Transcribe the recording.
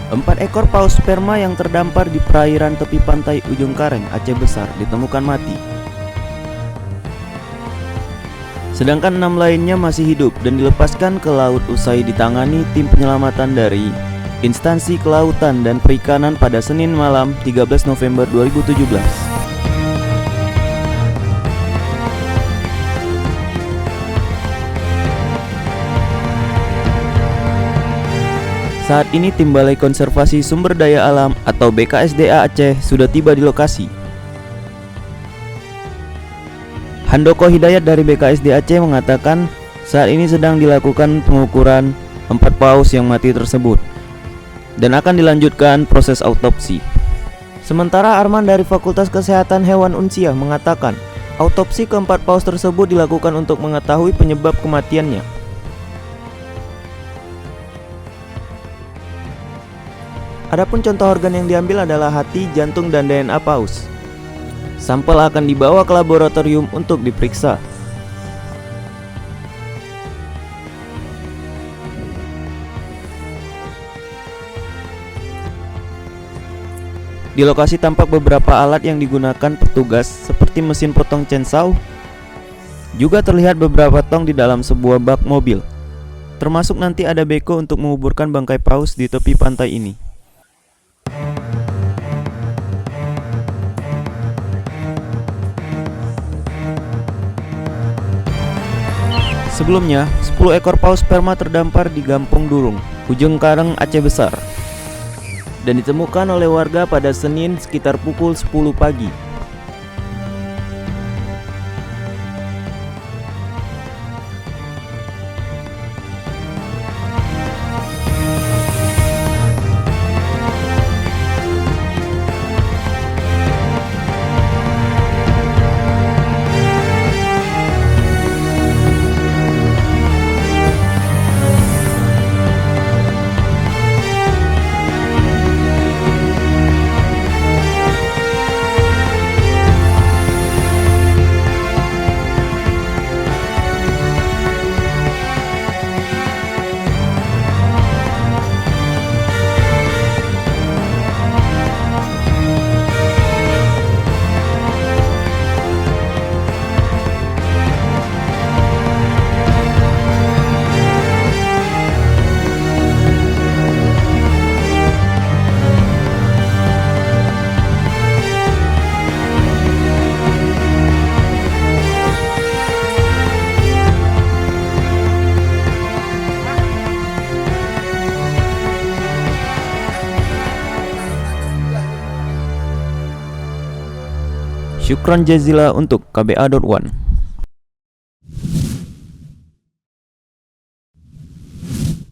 4 ekor paus sperma yang terdampar di perairan tepi pantai Ujung Kareng, Aceh Besar ditemukan mati. Sedangkan 6 lainnya masih hidup dan dilepaskan ke laut usai ditangani tim penyelamatan dari Instansi Kelautan dan Perikanan pada Senin malam 13 November 2017. Saat ini tim Balai Konservasi Sumber Daya Alam atau BKSDA Aceh sudah tiba di lokasi. Handoko Hidayat dari BKSD Aceh mengatakan saat ini sedang dilakukan pengukuran 4 paus yang mati tersebut dan akan dilanjutkan proses autopsi. Sementara Arman dari Fakultas Kesehatan Hewan Unsiah mengatakan autopsi ke-4 paus tersebut dilakukan untuk mengetahui penyebab kematiannya. Adapun contoh organ yang diambil adalah hati, jantung, dan DNA paus. Sampel akan dibawa ke laboratorium untuk diperiksa. Di lokasi tampak beberapa alat yang digunakan petugas seperti mesin potong chainsaw. Juga terlihat beberapa tong di dalam sebuah bak mobil. Termasuk nanti ada beko untuk menguburkan bangkai paus di tepi pantai ini. Sebelumnya, 10 ekor paus sperma terdampar di Gampong Durung, Ujung Kareng, Aceh Besar, dan ditemukan oleh warga pada Senin sekitar pukul 10 pagi. Syukron jazila untuk KBA.One.